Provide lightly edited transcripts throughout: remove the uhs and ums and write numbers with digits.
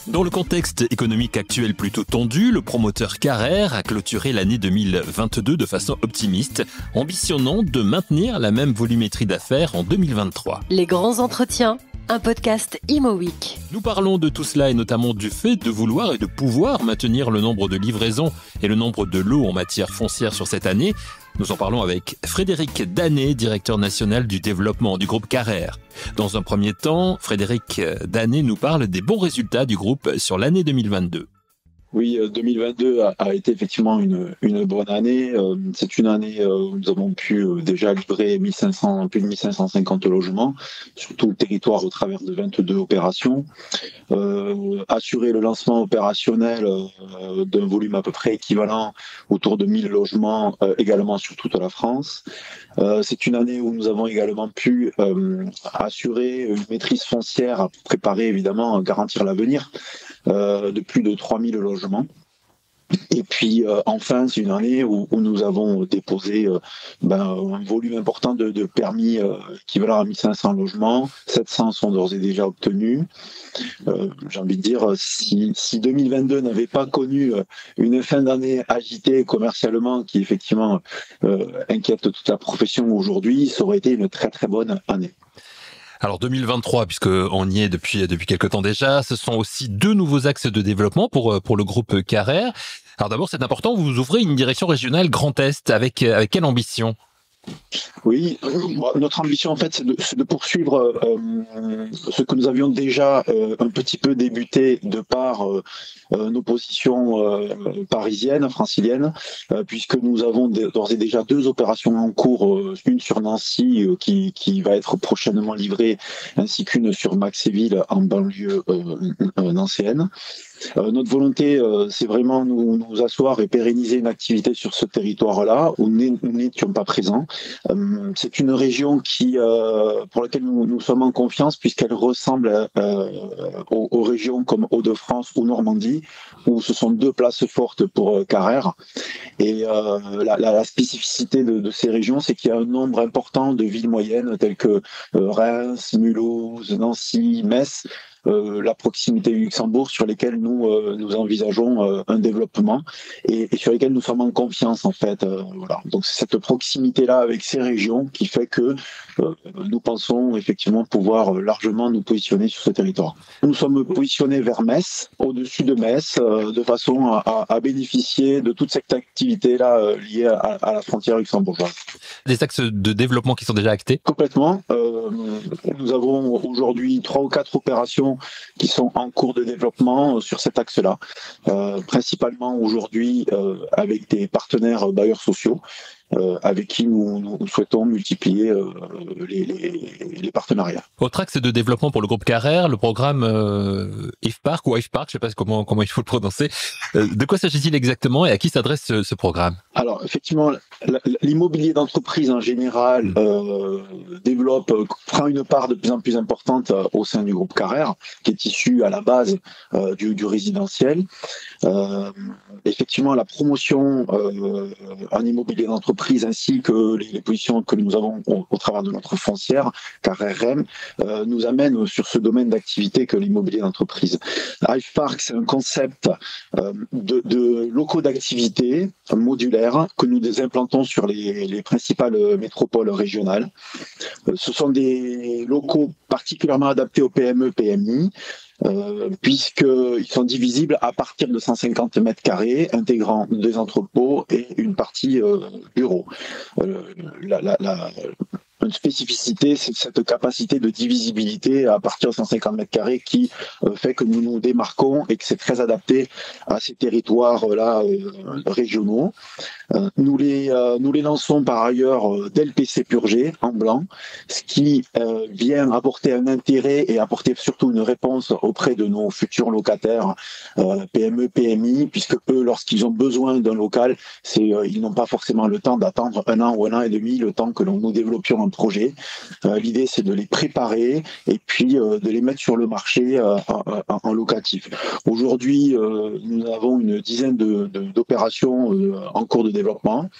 Dans le contexte économique actuel plutôt tendu, le promoteur Carrère a clôturé l'année 2022 de façon optimiste, ambitionnant de maintenir la même volumétrie d'affaires en 2023. Les grands entretiens, un podcast Imo Week. Nous parlons de tout cela et notamment du fait de vouloir et de pouvoir maintenir le nombre de livraisons et le nombre de lots en matière foncière sur cette année. Nous en parlons avec Frédéric Danet, directeur national du développement du groupe Carrère. Dans un premier temps, Frédéric Danet nous parle des bons résultats du groupe sur l'année 2022. Oui, 2022 a été effectivement une bonne année. C'est une année où nous avons pu déjà livrer plus de 1550 logements sur tout le territoire au travers de 22 opérations. Assurer le lancement opérationnel d'un volume à peu près équivalent autour de 1000 logements également sur toute la France. C'est une année où nous avons également pu assurer une maîtrise foncière, préparer évidemment, garantir l'avenir de plus de 3000 logements. Et puis enfin, c'est une année où nous avons déposé un volume important de permis équivalent à 1500 logements. 700 sont d'ores et déjà obtenus. J'ai envie de dire, si 2022 n'avait pas connu une fin d'année agitée commercialement qui effectivement inquiète toute la profession aujourd'hui, ça aurait été une très très bonne année. Alors 2023, puisqu'on y est depuis quelque temps déjà, ce sont aussi 2 nouveaux axes de développement pour le groupe Carrère. Alors d'abord, c'est important, vous ouvrez une direction régionale Grand Est, avec quelle ambition ? Oui, notre ambition en fait c'est de poursuivre ce que nous avions déjà un petit peu débuté de par nos positions parisiennes, franciliennes, puisque nous avons d'ores et déjà 2 opérations en cours, une sur Nancy qui va être prochainement livrée, ainsi qu'une sur Maxéville en banlieue nancéenne. Notre volonté, c'est vraiment nous asseoir et pérenniser une activité sur ce territoire-là où nous n'étions pas présents. C'est une région pour laquelle nous sommes en confiance puisqu'elle ressemble aux régions comme Hauts-de-France ou Normandie, où ce sont 2 places fortes pour Carrère. Et la spécificité de ces régions, c'est qu'il y a un nombre important de villes moyennes telles que Reims, Mulhouse, Nancy, Metz, la proximité du Luxembourg sur lesquelles nous envisageons un développement et sur lesquelles nous sommes en confiance en fait. Voilà. Donc c'est cette proximité-là avec ces régions qui fait que nous pensons effectivement pouvoir largement nous positionner sur ce territoire. Nous sommes positionnés vers Metz, au-dessus de Metz, de façon à bénéficier de toute cette activité-là liée à la frontière luxembourgeoise. Des axes de développement qui sont déjà actés ? Complètement. Nous avons aujourd'hui 3 ou 4 opérations qui sont en cours de développement sur cet axe-là, principalement aujourd'hui avec des partenaires bailleurs sociaux, avec qui nous souhaitons multiplier les partenariats. Autre axe de développement pour le groupe Carrère, le programme IFPark ou IFPark, je ne sais pas comment il faut le prononcer. De quoi s'agit-il exactement et à qui s'adresse ce programme ? Alors effectivement, l'immobilier d'entreprise en général prend une part de plus en plus importante au sein du groupe Carrère, qui est issu à la base du résidentiel. Effectivement, la promotion en immobilier d'entreprise ainsi que les positions que nous avons au travers de notre foncière, Carrère REM, nous amène sur ce domaine d'activité que l'immobilier d'entreprise. IFPark, c'est un concept de locaux d'activité modulaires que nous implantons sur les principales métropoles régionales. Ce sont des locaux particulièrement adaptés aux PME, PMI, puisqu'ils sont divisibles à partir de 150 mètres carrés, intégrant 2 entrepôts et une partie bureau. Une spécificité, c'est cette capacité de divisibilité à partir de 150 mètres carrés qui fait que nous nous démarquons et que c'est très adapté à ces territoires-là régionaux. Nous les lançons par ailleurs d'LPC purgé en blanc, ce qui vient apporter un intérêt et apporter surtout une réponse auprès de nos futurs locataires PME, PMI, puisque eux, lorsqu'ils ont besoin d'un local, ils n'ont pas forcément le temps d'attendre 1 an ou 1 an et demi, le temps que nous développions un projet. L'idée, c'est de les préparer et puis de les mettre sur le marché en locatif. Aujourd'hui, nous avons une dizaine d'opérations en cours de développement.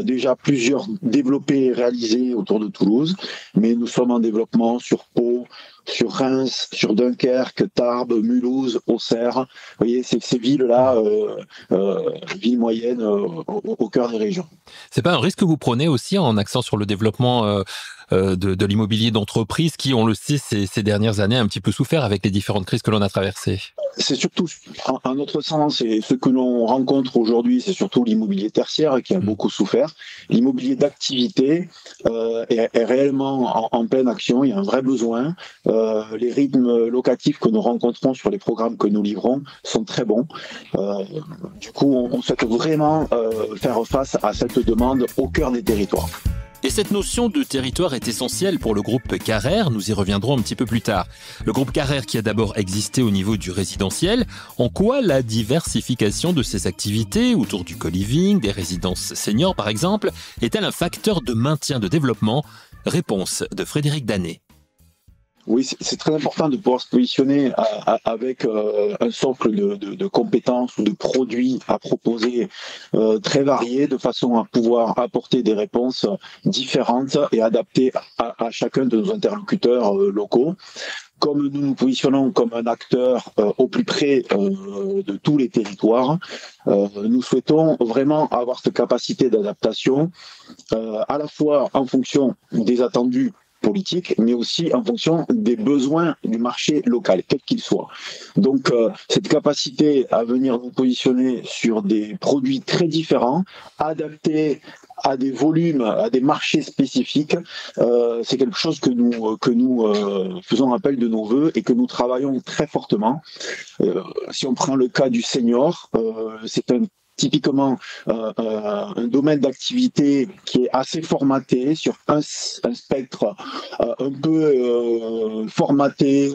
Déjà plusieurs développées et réalisées autour de Toulouse, mais nous sommes en développement sur Pau, sur Reims, sur Dunkerque, Tarbes, Mulhouse, Auxerre. Vous voyez, ces villes-là, villes moyennes au cœur des régions. C'est pas un risque que vous prenez aussi en accent sur le développement de l'immobilier d'entreprise qui, on le sait, ces dernières années a un petit peu souffert avec les différentes crises que l'on a traversées? C'est surtout, à notre sens, et ce que l'on rencontre aujourd'hui, c'est surtout l'immobilier tertiaire qui a beaucoup souffert. L'immobilier d'activité est réellement en pleine action, il y a un vrai besoin. Les rythmes locatifs que nous rencontrons sur les programmes que nous livrons sont très bons. Du coup, on souhaite vraiment faire face à cette demande au cœur des territoires. Et cette notion de territoire est essentielle pour le groupe Carrère, nous y reviendrons un petit peu plus tard. Le groupe Carrère qui a d'abord existé au niveau du résidentiel, en quoi la diversification de ses activités autour du co-living, des résidences seniors par exemple, est-elle un facteur de maintien de développement? Réponse de Frédéric Danet. Oui, c'est très important de pouvoir se positionner avec un socle de compétences ou de produits à proposer très variés, de façon à pouvoir apporter des réponses différentes et adaptées à chacun de nos interlocuteurs locaux. Comme nous nous positionnons comme un acteur au plus près de tous les territoires, nous souhaitons vraiment avoir cette capacité d'adaptation, à la fois en fonction des attendus politique, mais aussi en fonction des besoins du marché local, quel qu'il soit. Donc, cette capacité à venir nous positionner sur des produits très différents, adaptés à des volumes, à des marchés spécifiques, c'est quelque chose que nous faisons appel de nos voeux et que nous travaillons très fortement. Si on prend le cas du senior, c'est typiquement un domaine d'activité qui est assez formaté sur un spectre un peu formaté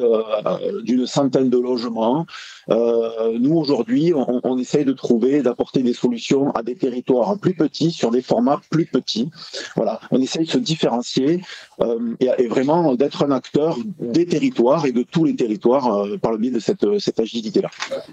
d'une centaine de logements. Nous aujourd'hui on essaye de d'apporter des solutions à des territoires plus petits sur des formats plus petits. Voilà, on essaye de se différencier et vraiment d'être un acteur des territoires et de tous les territoires par le biais de cette agilité-là.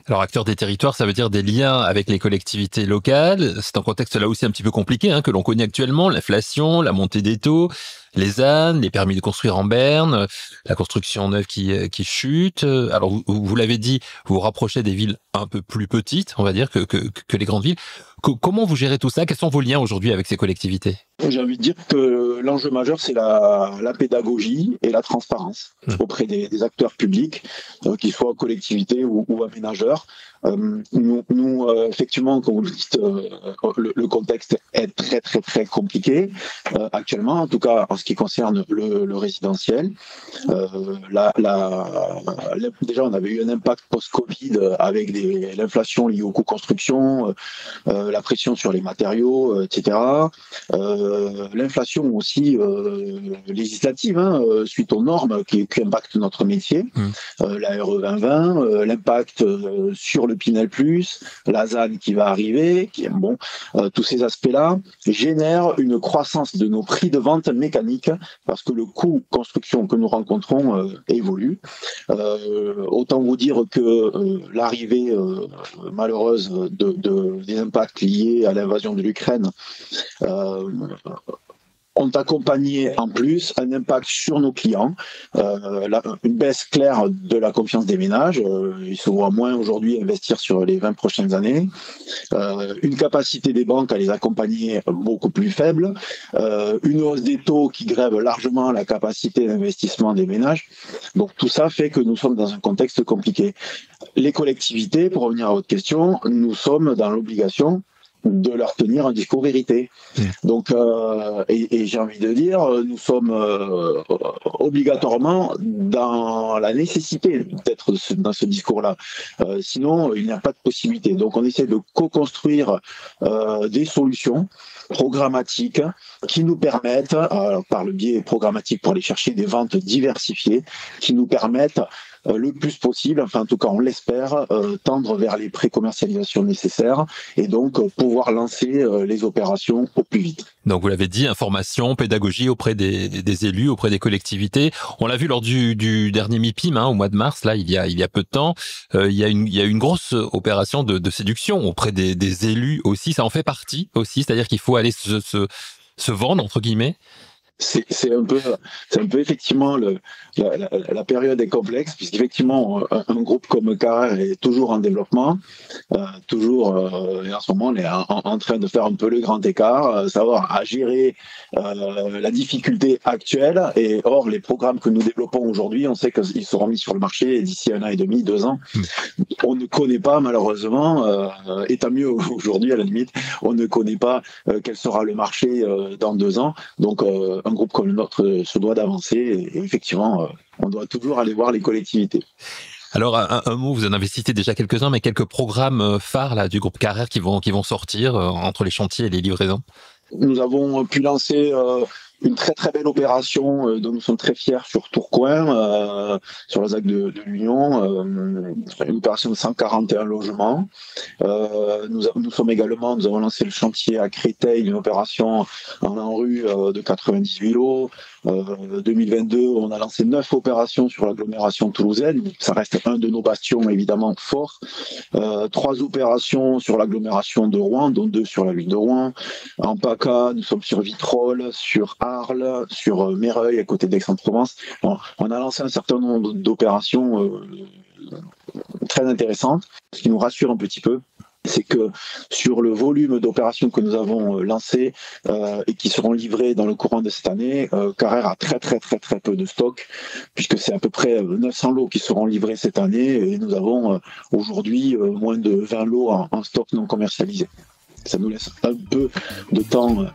Alors acteur des territoires, ça veut dire des liens avec les collectivités locales. C'est un contexte là aussi un petit peu compliqué que l'on connaît actuellement, l'inflation, la montée des taux, les ZAN, les permis de construire en berne, la construction neuve qui chute. Alors vous l'avez dit, vous vous rapprochez des villes un peu plus petites, on va dire, que les grandes villes. Comment vous gérez tout ça? Quels sont vos liens aujourd'hui avec ces collectivités? J'ai envie de dire que l'enjeu majeur, c'est la pédagogie et la transparence auprès des acteurs publics, qu'ils soient collectivités ou aménageurs. Nous, effectivement, comme vous le dites, le contexte est très très très compliqué actuellement, en tout cas en ce qui concerne le résidentiel. Déjà, on avait eu un impact post-Covid avec l'inflation liée aux coûts construction, la pression sur les matériaux, etc. L'inflation aussi législative, suite aux normes qui impactent notre métier, la RE 2020, l'impact sur le Pinel+, la ZAN qui va arriver, tous ces aspects-là génèrent une croissance de nos prix de vente mécanique parce que le coût construction que nous rencontrons évolue. Autant vous dire que l'arrivée malheureuse des impacts liés à l'invasion de l'Ukraine ont accompagné en plus un impact sur nos clients, une baisse claire de la confiance des ménages. Ils se voient moins aujourd'hui investir sur les 20 prochaines années. Une capacité des banques à les accompagner beaucoup plus faible. Une hausse des taux qui grève largement la capacité d'investissement des ménages. Donc tout ça fait que nous sommes dans un contexte compliqué. Les collectivités, pour revenir à votre question, nous sommes dans l'obligation de leur tenir un discours vérité. Donc, et j'ai envie de dire, nous sommes obligatoirement dans la nécessité d'être dans ce discours-là. Sinon, il n'y a pas de possibilité. Donc, on essaie de co-construire des solutions programmatiques qui nous permettent, par le biais programmatique pour aller chercher des ventes diversifiées, qui nous permettent le plus possible, enfin en tout cas on l'espère, tendre vers les pré-commercialisations nécessaires et donc pouvoir lancer les opérations au plus vite. Donc vous l'avez dit, information, pédagogie auprès des élus, auprès des collectivités. On l'a vu lors du dernier MIPIM au mois de mars, là il y a peu de temps, il y a une grosse opération de séduction auprès des élus aussi, ça en fait partie aussi, c'est-à-dire qu'il faut aller se vendre entre guillemets. C'est un peu effectivement la période est complexe puisqu'effectivement un groupe comme Carrère est toujours en développement, toujours et en ce moment on est en train de faire un peu le grand écart, savoir à gérer la difficulté actuelle et or les programmes que nous développons aujourd'hui, on sait qu'ils seront mis sur le marché d'ici 1 an et demi, 2 ans. On ne connaît pas malheureusement, et tant mieux aujourd'hui à la limite, on ne connaît pas quel sera le marché dans 2 ans. Donc un groupe comme le nôtre se doit d'avancer et effectivement, on doit toujours aller voir les collectivités. Alors, un mot, vous en avez cité déjà quelques-uns, mais quelques programmes phares là, du groupe Carrère qui vont sortir entre les chantiers et les livraisons. Nous avons pu lancer une très très belle opération dont nous sommes très fiers sur Tourcoing, sur la ZAC de l'Union, une opération de 141 logements. Nous avons lancé le chantier à Créteil, une opération en ANRU de 98 lots. 2022, on a lancé 9 opérations sur l'agglomération toulousaine. Ça reste un de nos bastions évidemment forts. 3 opérations sur l'agglomération de Rouen, dont 2 sur la ville de Rouen. En PACA, nous sommes sur Vitrolles, sur Arles, sur Méreuil, à côté d'Aix-en-Provence. Bon, on a lancé un certain nombre d'opérations très intéressantes. Ce qui nous rassure un petit peu, c'est que sur le volume d'opérations que nous avons lancées et qui seront livrées dans le courant de cette année, Carrère a très très très très peu de stock, puisque c'est à peu près 900 lots qui seront livrés cette année et nous avons aujourd'hui moins de 20 lots en stock non commercialisé. Ça nous laisse un peu de temps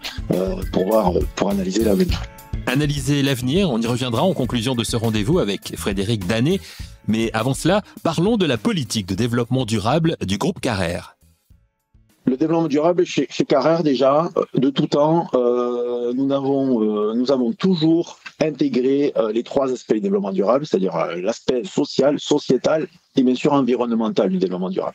pour analyser l'avenir. Analyser l'avenir, on y reviendra en conclusion de ce rendez-vous avec Frédéric Danet. Mais avant cela, parlons de la politique de développement durable du groupe Carrère. Le développement durable chez Carrère, déjà, de tout temps, nous avons toujours intégré les 3 aspects du développement durable, c'est-à-dire l'aspect social, sociétal et bien sûr environnemental du développement durable.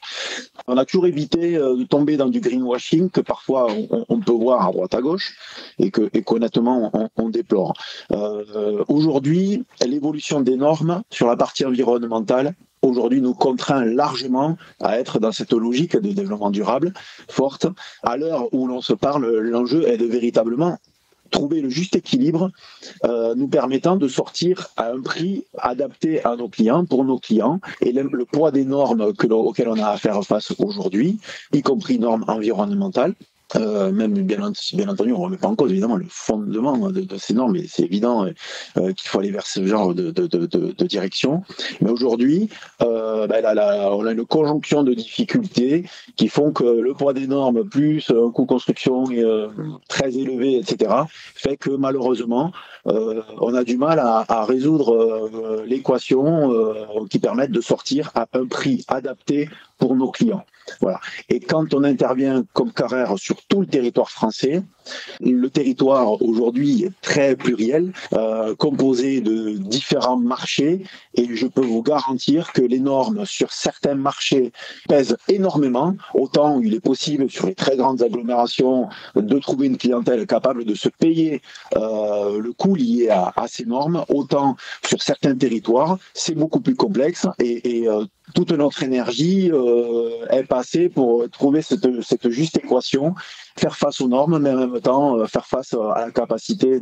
On a toujours évité de tomber dans du greenwashing que parfois on peut voir à droite à gauche et qu'honnêtement on déplore. Aujourd'hui, l'évolution des normes sur la partie environnementale aujourd'hui nous contraint largement à être dans cette logique de développement durable forte. À l'heure où l'on se parle, l'enjeu est de véritablement trouver le juste équilibre nous permettant de sortir à un prix adapté à nos clients, pour nos clients, et le poids des normes auxquelles on a à faire face aujourd'hui, y compris normes environnementales. Même bien entendu, on ne remet pas en cause évidemment le fondement de ces normes, mais c'est évident qu'il faut aller vers ce genre de direction. Mais aujourd'hui, on a une conjonction de difficultés qui font que le poids des normes plus un coût de construction très élevé, etc., fait que malheureusement, on a du mal à résoudre l'équation qui permette de sortir à un prix adapté pour nos clients. Voilà. Et quand on intervient comme Carrère sur tout le territoire français, le territoire aujourd'hui est très pluriel, composé de différents marchés, et je peux vous garantir que les normes sur certains marchés pèsent énormément. Autant il est possible sur les très grandes agglomérations de trouver une clientèle capable de se payer le coût lié à ces normes, autant sur certains territoires c'est beaucoup plus complexe et toute notre énergie est passée pour trouver cette juste équation, faire face aux normes, mais en même temps faire face à la capacité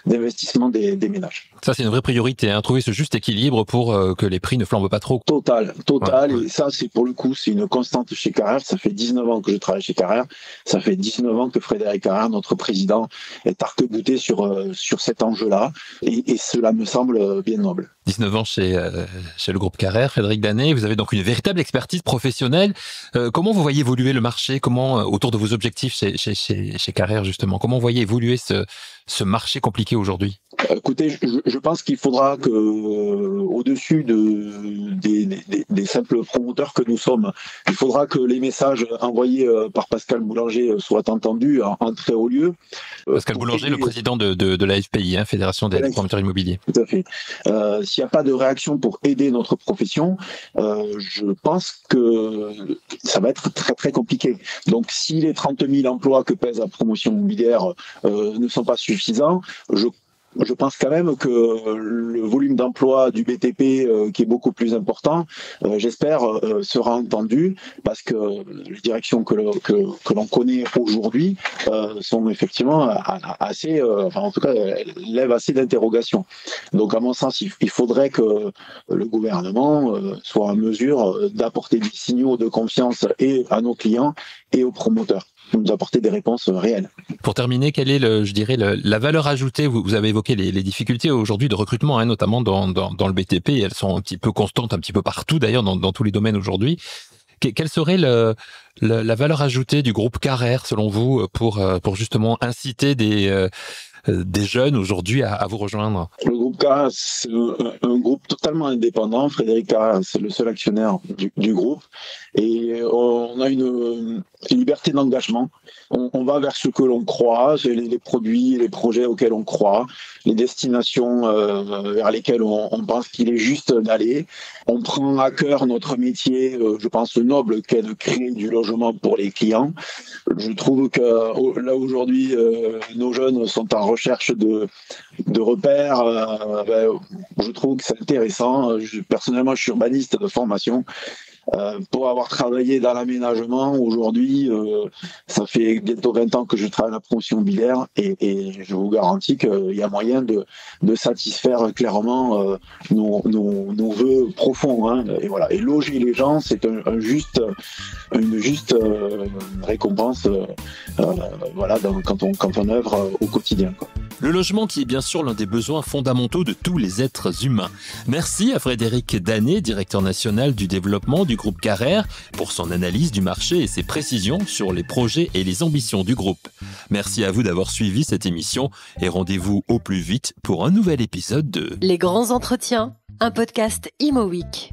d'investissement des ménages. Ça, c'est une vraie priorité, hein, trouver ce juste équilibre pour que les prix ne flambent pas trop. Total. Ouais. Et ça, c'est pour le coup, c'est une constante chez Carrère. Ça fait 19 ans que je travaille chez Carrère. Ça fait 19 ans que Frédéric Carrère, notre président, est arc-bouté sur cet enjeu-là. Et cela me semble bien noble. 19 ans chez le groupe Carrère, Frédéric Danet. Vous avez donc une véritable expertise professionnelle. Comment vous voyez évoluer le marché? Comment, autour de vos objectifs chez Carrère, justement, comment vous voyez évoluer ce marché compliqué aujourd'hui? Écoutez, je pense qu'il faudra que, au-dessus des simples promoteurs que nous sommes, il faudra que les messages envoyés par Pascal Boulanger soient entendus en très haut lieu. Pascal Boulanger, le président de la FPI, hein, Fédération des promoteurs immobiliers. Tout à fait. S'il n'y a pas de réaction pour aider notre profession, je pense que ça va être très très compliqué. Donc si les 30 000 emplois que pèse la promotion immobilière ne sont pas suffisants, je Je pense quand même que le volume d'emploi du BTP, qui est beaucoup plus important, j'espère, sera entendu, parce que les directions que l'on connaît aujourd'hui sont effectivement assez, en tout cas, lèvent assez d'interrogations. Donc, à mon sens, il faudrait que le gouvernement soit en mesure d'apporter des signaux de confiance et à nos clients et aux promoteurs, nous apporter des réponses réelles. Pour terminer, quelle est, la valeur ajoutée? Vous avez évoqué les difficultés aujourd'hui de recrutement, notamment dans le BTP. Elles sont un petit peu constantes, un petit peu partout d'ailleurs, dans tous les domaines aujourd'hui. Quelle serait la valeur ajoutée du groupe Carrère, selon vous, pour justement inciter des jeunes aujourd'hui à vous rejoindre? Le groupe Carrère, c'est un groupe totalement indépendant. Frédéric Carrère, c'est le seul actionnaire du groupe. Et on a une liberté d'engagement. On va vers ce que l'on croit, les produits, les projets auxquels on croit, les destinations vers lesquelles on pense qu'il est juste d'aller. On prend à cœur notre métier, je pense noble, qu'est de créer du logement pour les clients. Je trouve que là aujourd'hui, nos jeunes sont en recherche de repères. Je trouve que c'est intéressant. Personnellement, je suis urbaniste de formation. Pour avoir travaillé dans l'aménagement, aujourd'hui, ça fait bientôt 20 ans que je travaille à la promotion immobilière et je vous garantis qu'il y a moyen de satisfaire clairement nos vœux profonds. Et voilà. Et loger les gens, c'est une juste récompense quand on œuvre au quotidien, quoi. Le logement qui est bien sûr l'un des besoins fondamentaux de tous les êtres humains. Merci à Frédéric Danet, directeur national du développement du groupe Carrère, pour son analyse du marché et ses précisions sur les projets et les ambitions du groupe. Merci à vous d'avoir suivi cette émission et rendez-vous au plus vite pour un nouvel épisode de Les grands entretiens, un podcast Imo Week.